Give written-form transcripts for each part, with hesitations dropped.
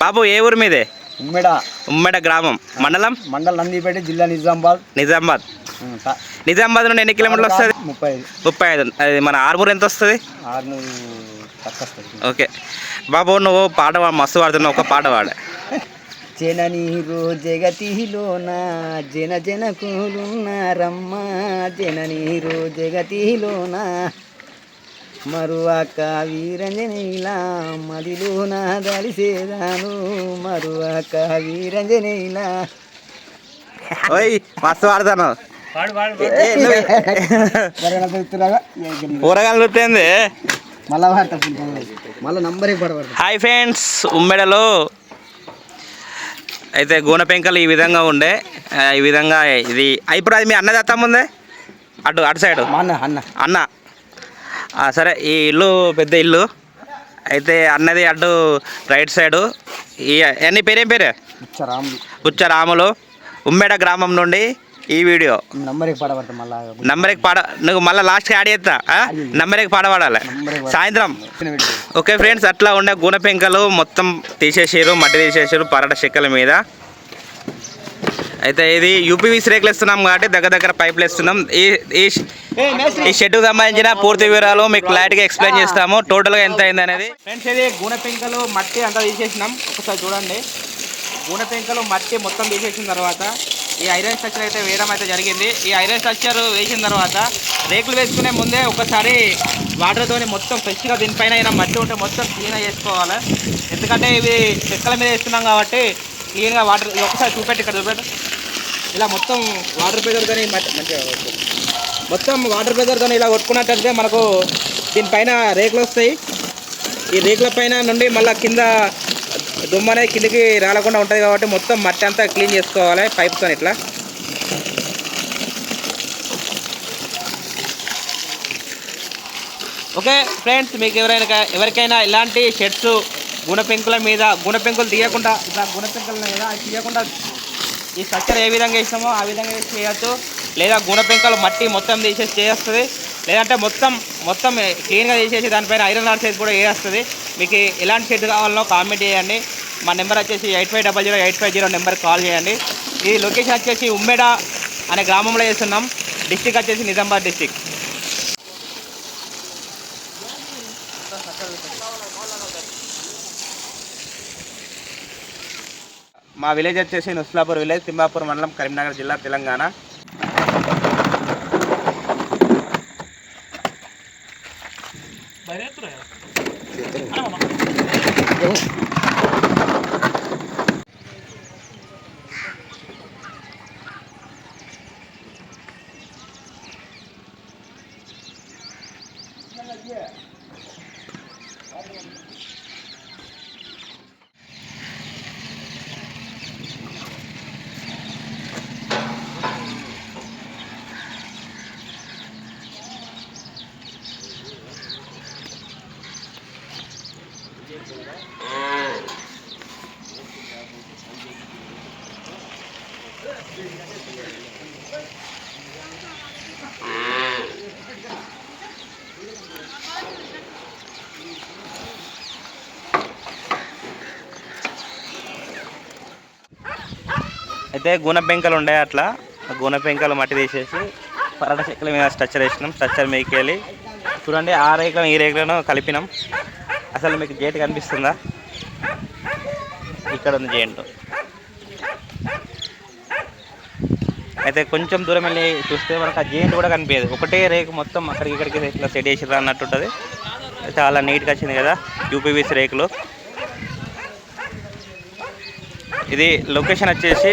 బాబు ఏ ఊరు మీదే? ఉమ్మెడ గ్రామం, మండలం నందిపేట, జిల్లా నిజామాబాద్. నిజామాబాద్ నుండి ఎన్ని కిలోమీటర్లు వస్తుంది? 35. అది మన ఆర్మూర్ ఎంత వస్తుంది? ఓకే బాబు, నువ్వు పాట మస్తు పాడుతున్నావు, ఒక పాట పాడ. జననీరు జగతిలోన జన కూలున్నారమ్మ, జననీరు జగతిలోన మరువాక వీరంజనేలా మదిలోన దలిసేదాను, మరువాక వీరంజనేలా. ఓయ్ మస్తు పాడతాను. కూరగాయలు రుట్టింది మళ్ళీ నంబర్. హాయ్ ఫ్రెండ్స్, ఉమ్మెడలో అయితే గూనె పెంకలు ఈ విధంగా ఉండే, ఈ విధంగా ఇది ఇప్పుడు అది మీ అన్నది అత్తమ్ముందే అటు సైడు అన్న. సరే, ఈ ఇల్లు పెద్ద ఇల్లు అయితే అన్నది అటు రైట్ సైడు. నీ పేరేం పేరే? బుచ్చరాములు, ఉమ్మెడ గ్రామం నుండి ఈ వీడియో. నంబర్కి పాడ, నువ్వు మళ్ళీ లాస్ట్కి యాడ్ చేస్తా. నంబర్కి పాడబడాలి సాయంత్రం. ఓకే ఫ్రెండ్స్, అట్లా ఉండే గూనె పెంకలు మొత్తం తీసేసారు, మట్టి తీసేసారు పరట చెక్కల మీద. అయితే ఇది యూపీవీసీ రేకులు ఇస్తున్నాం కాబట్టి దగ్గర పైపులు ఇస్తున్నాం. ఈ షెడ్కు సంబంధించిన పూర్తి వివరాలు మీకు లైట్గా ఎక్స్ప్లెయిన్ చేస్తాము, టోటల్గా ఎంత అయింది అనేది. ఫ్రెండ్స్, ఇది గూనె పెంకలు మట్టి అంతా తీసేసినాం. ఒకసారి చూడండి, గూనె పెంకలు మట్టి మొత్తం తీసేసిన తర్వాత ఈ ఐరన్ స్ట్రక్చర్ అయితే వేయడం అయితే జరిగింది. ఈ ఐరన్ స్ట్రక్చర్ వేసిన తర్వాత రేకులు వేసుకునే ముందే ఒకసారి వాటర్తో మొత్తం ఫ్రెష్గా దీనిపైన అయినా మట్టి ఉంటే మొత్తం క్లీన్గా చేసుకోవాలి. ఎందుకంటే ఇవి చెక్కల మీద వేస్తున్నాం కాబట్టి క్లీన్గా వాటర్ ఒకసారి చూపెట్టి ఇక్కడ చూపెట్టు. ఇలా మొత్తం వాటర్ ప్రెజర్తో మంచిగా మొత్తం వాటర్ ప్రెజర్తో ఇలా కొట్టుకున్నట్టయితే మనకు దీనిపైన రేకులు వస్తాయి. ఈ రేకుల పైన నుండి మళ్ళీ కింద దుమ్ము అనేది కిందికి రాలకుండా ఉంటుంది కాబట్టి మొత్తం మట్టి అంతా క్లీన్ చేసుకోవాలి పైప్తో ఇట్లా. ఓకే ఫ్రెండ్స్, మీకు ఎవరికైనా ఇలాంటి షెడ్స్ గూనె పెంకుల మీద గూనె పెంకులు తీయకుండా ఇట్లా గూనె పెంకుల మీద తీయకుండా ఈ స్ట్రక్చర్ ఏ విధంగా వేసామో ఆ విధంగా వేసి చేయొచ్చు. లేదా గూనె పెంకలు మట్టి మొత్తం తీసేసి చేస్తుంది, లేదంటే మొత్తం క్లీన్గా తీసేసి దానిపైన ఐరన్ రాడ్స్ వేసి కూడా వేస్తుంది. మీకు ఎలాంటి షెడ్ కావాలనో కామెంట్ చేయండి. మా నెంబర్ వచ్చేసి 85008550 నెంబర్కి కాల్ చేయండి. ఈ లొకేషన్ వచ్చేసి ఉమ్మెడ అనే గ్రామంలో చేస్తున్నాం. డిస్టిక్ వచ్చేసి నిజామాబాద్ డిస్టిక్. మా విలేజ్ వచ్చేసి నుస్లాపూర్ విలేజ్, తిమ్మాపూర్ మండలం, కరీంనగర్ జిల్లా, తెలంగాణ. అయితే గూనె పెంకలు ఉండే, అట్లా గూనె పెంకలు మట్టి తీసేసి పరట చెక్కల మీద స్ట్రక్చర్ వేసినాం. స్ట్రక్చర్ మీదకి వెళ్ళి చూడండి, ఆ రేకులను ఈ రేకులను కలిపినాం. అసలు మీకు గేట్ కనిపిస్తుందా? ఇక్కడ ఉంది జెయింట్. అయితే కొంచెం దూరం వెళ్ళి చూస్తే మనకు ఆ జెయింట్ కూడా కనిపించదు. ఒకటే రేకు మొత్తం అక్కడికి ఇక్కడికి ఇట్లా సెట్ చేసి అన్నట్టు ఉంటుంది. చాలా నీట్గా వచ్చింది కదా యూపీవీసీ రేకులు. ఇది లొకేషన్ వచ్చేసి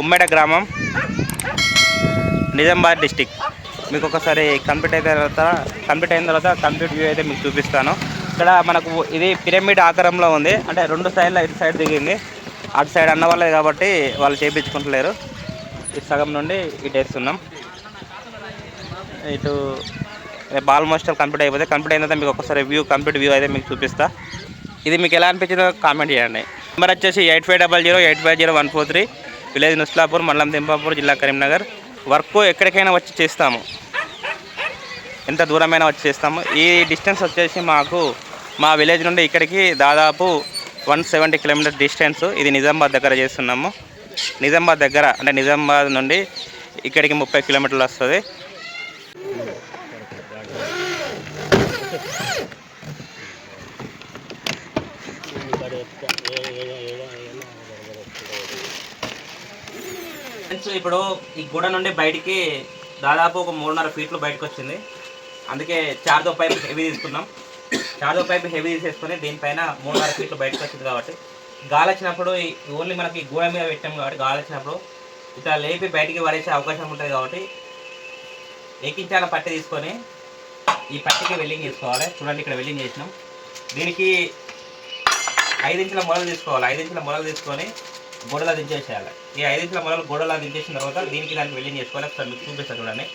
ఉమ్మెడ గ్రామం, నిజామాబాద్ డిస్టిక్. మీకు ఒకసారి కంప్లీట్ అయిన తర్వాత కంప్లీట్ వ్యూ అయితే మీకు చూపిస్తాను. ఇక్కడ మనకు ఇది పిరమిడ్ ఆకారంలో ఉంది, అంటే రెండు సైడ్లో ఇటు సైడ్ దిగింది, అటు సైడ్ అన్న వాళ్ళది కాబట్టి వాళ్ళు చేయించుకుంటలేరు. ఇటు సగం నుండి ఇటు వేస్తున్నాం. ఇటు ఆల్మోస్ట్ కంప్లీట్ అయిపోతే కంప్లీట్ అయిన తర్వాత మీకు ఒకసారి కంప్లీట్ వ్యూ అయితే మీకు చూపిస్తా. ఇది మీకు ఎలా అనిపించిందో కామెంట్ చేయండి. నెంబర్ వచ్చేసి 8500850143, విలేజ్ నుస్లాపూర్, మండలం తిమ్మాపూర్, జిల్లా కరీంనగర్. వర్క్ ఎక్కడికైనా వచ్చి చేస్తాము, ఎంత దూరమైనా వచ్చి చేస్తాము. ఈ డిస్టెన్స్ వచ్చేసి మాకు మా విలేజ్ నుండి ఇక్కడికి దాదాపు 170 కిలోమీటర్ డిస్టెన్స్. ఇది నిజామాబాద్ దగ్గర చేస్తున్నాము. నిజామాబాద్ దగ్గర అంటే నిజామాబాద్ నుండి ఇక్కడికి 30 కిలోమీటర్లు వస్తుంది. ఇప్పుడు ఈ గూడ నుండి బయటికి దాదాపు ఒక 3.5 ఫీట్లు బయటకు వచ్చింది. అందుకే చార్దో పైప్ హెవీ తీసుకున్నాం. చార్దో పైప్ హెవీ తీసేసుకొని దీనిపైన 3.5 ఫీట్లు బయటకు వచ్చింది కాబట్టి గాలి వచ్చినప్పుడు ఓన్లీ మనకి గూడ మీద పెట్టాం కాబట్టి గాలి వచ్చినప్పుడు ఇట్లా లేపి బయటికి పడేసే అవకాశం ఉంటుంది. కాబట్టి ఏకించాల పట్టి తీసుకొని ఈ పట్టికి వెల్డింగ్ చేసుకోవాలి. చూడండి ఇక్కడ వెల్డింగ్ చేసినాం. దీనికి 5 ఇంచుల మొదలు తీసుకోవాలి. 5 ఇంచుల మొదలు తీసుకొని గోడలా దించేసేయాలి. ఈ 5 ఇంచుల మొదలు గోడలా దించేసిన తర్వాత దీనికి దానికి వెల్డింగ్ చేసుకోవాలి. ఒకసారి మీకు చూపిస్తాను చూడండి.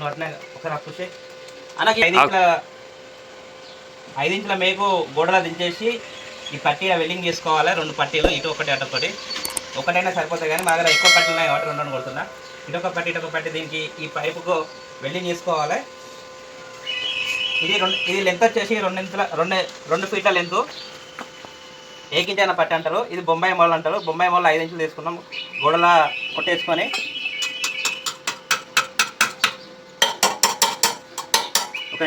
అట్లా ఒకసారి పుషే అలాగే 5 ఇంచుల మేకు గోడలా దించేసి ఈ పట్టీ వెల్డింగ్ చేసుకోవాలి. 2 పట్టీలు, ఇటు ఒకటి అటు ఒకటి. ఒకటైనా సరిపోతాయి కానీ మా దగ్గర ఎక్కువ పట్టీలు ఉన్నాయి కాబట్టి 2 కొడుతున్నా. ఇటొక పట్టి దీనికి ఈ పైపుకు వెల్డింగ్ చేసుకోవాలి. ఇది లెంత్ వచ్చేసి 2 ఫీట్ల లెంత్. ఏకించిన పట్టి అంటారు. ఇది బొంబాయి మోల్ అంటారు. బొంబాయి మోల్ 5 ఇంచులు తీసుకున్నాం. గోడలా కొట్టేసుకొని ఓకే.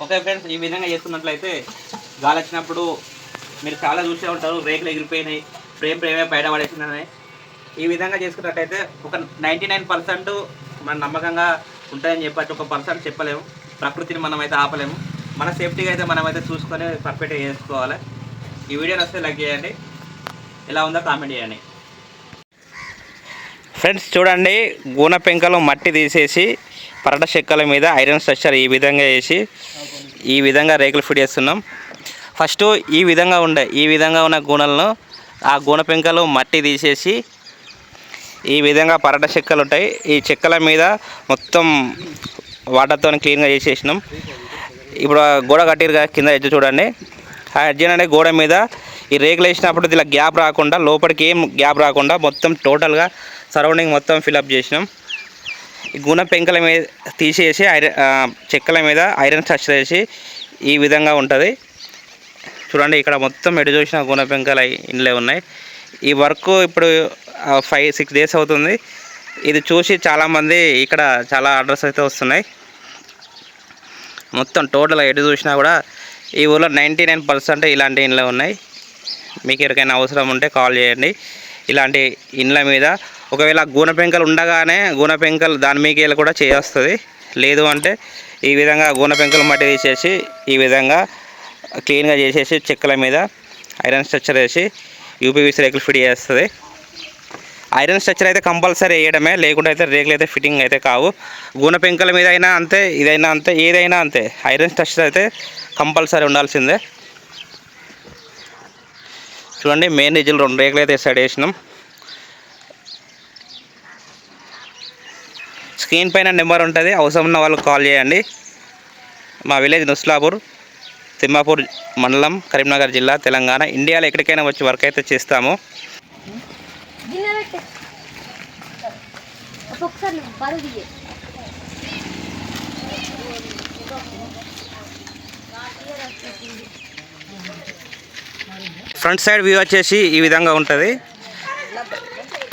ఓకే ఫ్రెండ్స్, ఈ విధంగా చేస్తున్నట్లయితే గాలి వచ్చినప్పుడు మీరు చాలా చూసే ఉంటారు, రేకులు ఎగిరిపోయినాయి, ఫ్రేమే బయట పడేసిందని. ఈ విధంగా చేసుకున్నట్టయితే ఒక 99% మన నమ్మకంగా ఉంటుందని చెప్పచ్చు. 1% చెప్పలేము. ప్రకృతిని మనమైతే ఆపలేము. మన సేఫ్టీగా అయితే మనమైతే చూసుకొని పర్ఫెక్ట్గా చేసుకోవాలి. ఈ వీడియో నచ్చితే లైక్ చేయండి. ఎలా ఉందో కామెంట్ చేయండి. ఫ్రెండ్స్ చూడండి, గూన పెంకలు మట్టి తీసేసి పరట చెక్కల మీద ఐరన్ స్ట్రక్చర్ ఈ విధంగా వేసి ఈ విధంగా రేకులు ఫిట్ చేస్తున్నాం. ఫస్ట్ ఈ విధంగా ఉన్న గూనలను ఆ గూన పెంకలు మట్టి తీసేసి ఈ విధంగా పరట చెక్కలు ఉంటాయి. ఈ చెక్కల మీద మొత్తం వాటర్తో క్లీన్గా చేసేసినాం. ఇప్పుడు గోడ కట్టిరుగా కింద ఎడ్జ్ చూడండి. ఆ ఎడ్జ్ అంటే గోడ మీద ఈ రేకులు వేసినప్పుడు ఇలా గ్యాప్ రాకుండా, లోపలికి ఏం గ్యాప్ రాకుండా మొత్తం టోటల్గా సరౌండింగ్ మొత్తం ఫిల్అప్ చేసినాం. ఈ గుణ పెంకల మీద తీసేసి చెక్కల మీద ఐరన్ స్ట్రక్చర్ వేసి ఈ విధంగా ఉంటుంది. చూడండి, ఇక్కడ మొత్తం ఎటు చూసిన గుణ పెంకల ఇండ్లే ఉన్నాయి. ఈ వర్క్ ఇప్పుడు 5-6 డేస్ అవుతుంది. ఇది చూసి చాలామంది ఇక్కడ చాలా ఆర్డర్స్ అయితే వస్తున్నాయి. మొత్తం టోటల్ ఎటు చూసినా కూడా ఈ ఊళ్ళో 99% ఇలాంటి ఇండ్లే ఉన్నాయి. మీకు ఎవరికైనా అవసరం ఉంటే కాల్ చేయండి. ఇలాంటి ఇండ్ల మీద ఒకవేళ గూన పెంకలు ఉండగానే గూన పెంకలు దాని మీకేలు కూడా చేస్తుంది. లేదు అంటే ఈ విధంగా గూన పెంకలు మట్టి తీసేసి ఈ విధంగా క్లీన్గా చేసేసి చెక్కల మీద ఐరన్ స్ట్రక్చర్ వేసి యూపీవీసీ రేకులు ఫిట్ చేస్తుంది. ఐరన్ స్ట్రక్చర్ అయితే కంపల్సరీ వేయడమే, లేకుంటే అయితే రేకులు అయితే ఫిట్టింగ్ అయితే కావు. గూన పెంకల మీద అయినా అంతే, ఇదైనా అంతే, ఏదైనా అంతే. ఐరన్ స్ట్రక్చర్ అయితే కంపల్సరీ ఉండాల్సిందే. చూడండి, మెయిన్ రీజిల్ 2 రేకులు అయితే సైడ్ వేసినాం. స్క్రీన్ పైన నెంబర్ ఉంటుంది, అవసరం ఉన్న వాళ్ళకి కాల్ చేయండి. మా విలేజ్ నుస్లాపూర్, తిమ్మాపూర్ మండలం, కరీంనగర్ జిల్లా, తెలంగాణ. ఇండియాలో ఎక్కడికైనా వచ్చి వర్క్ అయితే చేస్తాము. ఫ్రంట్ సైడ్ వ్యూ వచ్చేసి ఈ విధంగా ఉంటుంది.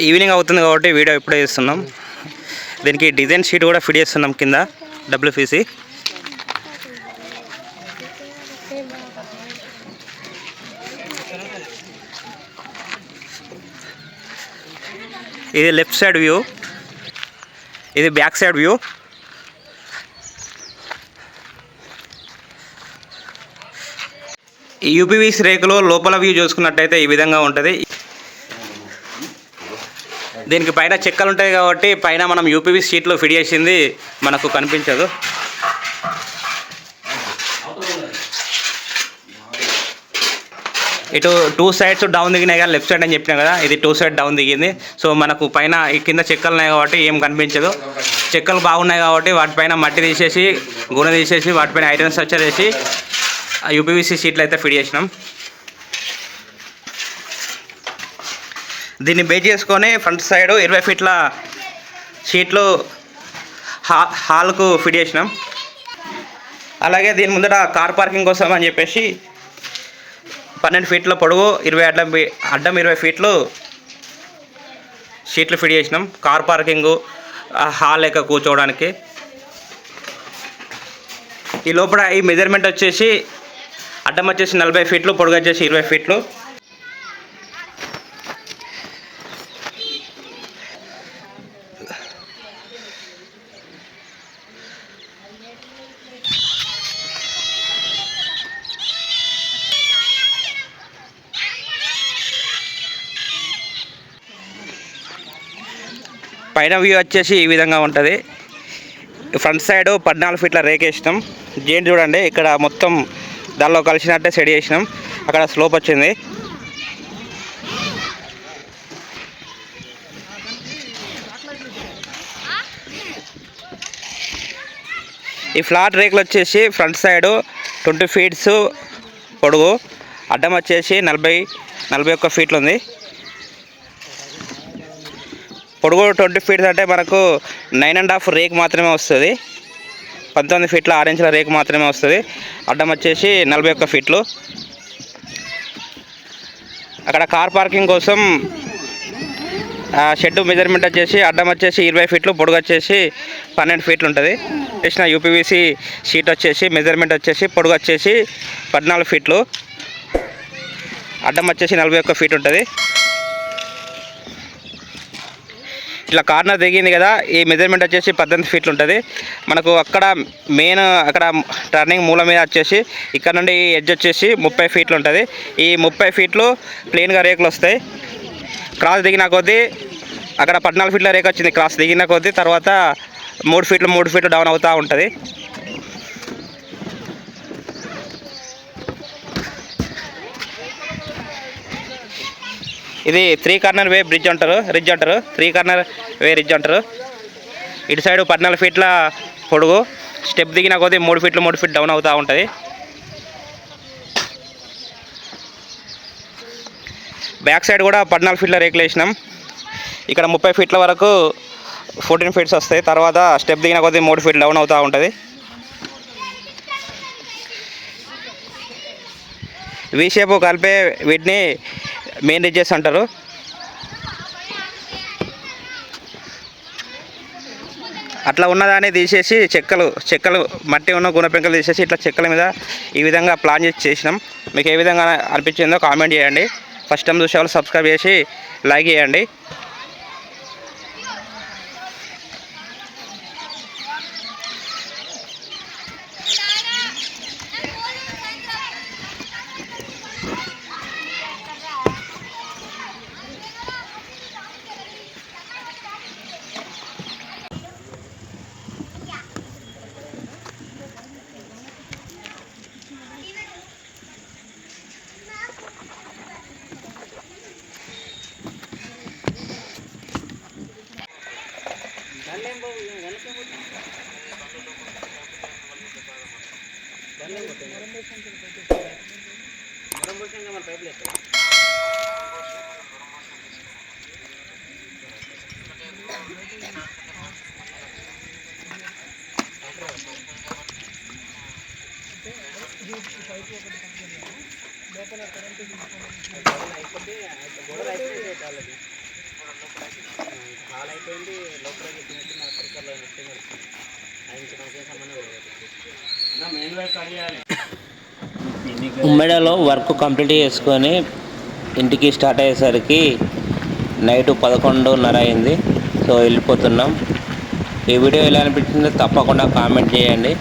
ఈవినింగ్ అవుతుంది కాబట్టి వీడియో ఇప్పుడే చేస్తున్నాం. దీనికి డిజైన్ షీట్ కూడా ఫిట్ చేస్తున్నాం కింద WPC. ఇది లెఫ్ట్ సైడ్ వ్యూ. ఇది బ్యాక్ సైడ్ వ్యూ. ఈ యూపీవీసీ రేకులో లోపల వ్యూ చూసుకున్నట్టయితే ఈ విధంగా ఉంటుంది. దీనికి పైన చెక్కలు ఉంటాయి కాబట్టి పైన మనం యూపీవీసీ షీట్లో ఫిట్ చేసింది మనకు కనిపించదు. ఇటు 2 సైడ్స్ డౌన్ దిగినాయి కదా, లెఫ్ట్ సైడ్ అని చెప్పినా కదా, ఇది 2 సైడ్ డౌన్ దిగింది. సో మనకు పైన ఈ కింద చెక్కలు ఉన్నాయి కాబట్టి ఏం కనిపించదు. చెక్కలు బాగున్నాయి కాబట్టి వాటిపైన మట్టి తీసేసి గుణ తీసేసి వాటిపైన ఐరన్ స్ట్రక్చర్ వేసి యూపీవీసీ షీట్లు అయితే ఫిట్ చేసినాం. దీన్ని బేస్ చేసుకొని ఫ్రంట్ సైడ్ 20 ఫీట్ల షీట్లు హాల్కు ఫిట్ చేసినాం. అలాగే దీని ముందర కార్ పార్కింగ్ కోసం అని చెప్పేసి 12 ఫీట్ల పొడవు 20 అడ్డం 20 ఫీట్లు షీట్లు ఫిట్ చేసినాం. కార్ పార్కింగు హాల్ లెక్క కూర్చోవడానికి. ఈ లోపల ఈ మెజర్మెంట్ వచ్చేసి అడ్డం వచ్చేసి 40 ఫీట్లు, పొడుగు వచ్చేసి 20 ఫీట్లు. పైన వ్యూ వచ్చేసి ఈ విధంగా ఉంటుంది. ఫ్రంట్ సైడ్ 14 ఫీట్ల రేక్ వేసినాం. జెయింట్ చూడండి, ఇక్కడ మొత్తం దానిలో కలిసినట్టే సెట్ చేసినాం. అక్కడ స్లోప్ వచ్చింది. ఈ ఫ్లాట్ రేకులు వచ్చేసి ఫ్రంట్ సైడ్ 20 ఫీట్స్ పొడుగు, అడ్డం వచ్చేసి 41 ఫీట్లు ఉంది. పొడుగు 20 ఫీట్స్ అంటే మనకు 9.5 రేక్ మాత్రమే వస్తుంది. 19 ఫీట్ల 6 ఇంచుల రేక్ మాత్రమే వస్తుంది. అడ్డం వచ్చేసి 41 ఫీట్లు. అక్కడ కార్ పార్కింగ్ కోసం షెడ్ మెజర్మెంట్ వచ్చేసి అడ్డం వచ్చేసి 20 ఫీట్లు, పొడుగు వచ్చేసి 12 ఫీట్లు ఉంటుంది. వేసిన యూపీవీసీ షీట్ వచ్చేసి మెజర్మెంట్ వచ్చేసి పొడుగు వచ్చేసి 14 ఫీట్లు, అడ్డం వచ్చేసి 41 ఫీట్ ఉంటుంది. ఇట్లా కార్నర్ దిగింది కదా, ఈ మెజర్మెంట్ వచ్చేసి 18 ఫీట్లు ఉంటుంది. మనకు అక్కడ మెయిన్ అక్కడ టర్నింగ్ మూల మీద వచ్చేసి ఇక్కడ నుండి ఎడ్జ్ వచ్చేసి 30 ఫీట్లు ఉంటుంది. ఈ 30 ఫీట్లు ప్లెయిన్గా రేకులు వస్తాయి. క్రాస్ దిగిన కొద్దీ అక్కడ 14 ఫీట్ల రేక్ వచ్చింది. క్రాస్ దిగిన కొద్దీ తర్వాత 3 ఫీట్లు డౌన్ అవుతూ ఉంటుంది. ఇది 3 కార్నర్ వే రిడ్జ్ అంటారు. 3 కార్నర్ వే రిడ్జ్ అంటారు. ఇటు సైడ్ 14 ఫీట్ల పొడుగు, స్టెప్ దిగిన కొద్దీ 3 ఫీట్లు డౌన్ అవుతూ ఉంటుంది. బ్యాక్ సైడ్ కూడా 14 ఫీట్ల రేకులు వేసినాం. ఇక్కడ 30 ఫీట్ల వరకు 14 ఫీట్స్ వస్తాయి. తర్వాత స్టెప్ దిగిన కొద్దీ 3 ఫీట్లు డౌన్ అవుతూ ఉంటుంది. వి షేప్ కలిపే వీటిని మెయిన్ రిడ్జెస్ అంటారు. అట్లా ఉన్నదాన్ని తీసేసి చెక్కలు మట్టి ఉన్న గుణ పెంకలు తీసేసి ఇట్లా చెక్కల మీద ఈ విధంగా ప్లాన్ చేసినాం. మీకు ఏ విధంగా అనిపించిందో కామెంట్ చేయండి. ఫస్ట్ టైం చూసే వాళ్ళు సబ్స్క్రైబ్ చేసి లైక్ చేయండి. ఉమ్మెడలో వర్క్ కంప్లీట్ చేసుకొని ఇంటికి స్టార్ట్ అయ్యేసరికి నైట్ 11:30 అయింది. సో వెళ్ళిపోతున్నాం. ఈ వీడియో ఎలా అనిపించిందో తప్పకుండా కామెంట్ చేయండి.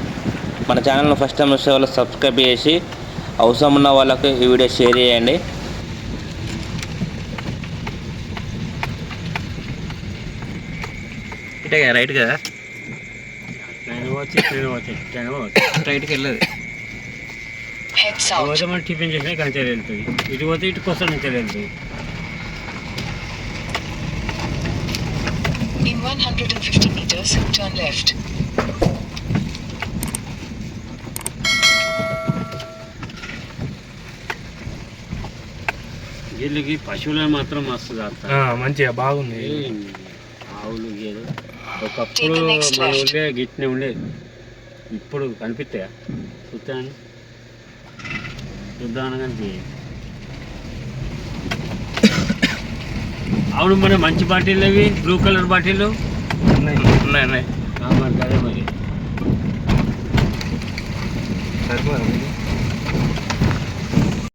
మన ఛానల్ని ఫస్ట్ టైం వచ్చే వాళ్ళు సబ్స్క్రైబ్ చేసి అవసరం ఉన్న వాళ్ళకి ఈ వీడియో షేర్ చేయండి. ఇటే రైట్ కదా, రైట్కి వెళ్ళదు. పోతే మనం టిఫిన్ చేసినా కంచెలు వెళ్తుంది, ఇటు పోతే ఇటు కొత్త నుంచి వెళ్తుంది. In 150 meters, turn left. వీళ్ళకి పశువులను మాత్రం మస్తు కాస్తా, మంచిగా బాగుంది. ఆవులు గేదెలు ఒకప్పుడు మన ఊళ్ళే గిట్నే ఉండేది, ఇప్పుడు కనిపిస్తాయా? చూద్దాను కానీ అవును. మన మంచి బాటిల్ అవి బ్లూ కలర్ బాటిల్ ఉన్నాయి. మరి అదే మరి సరిపోదు.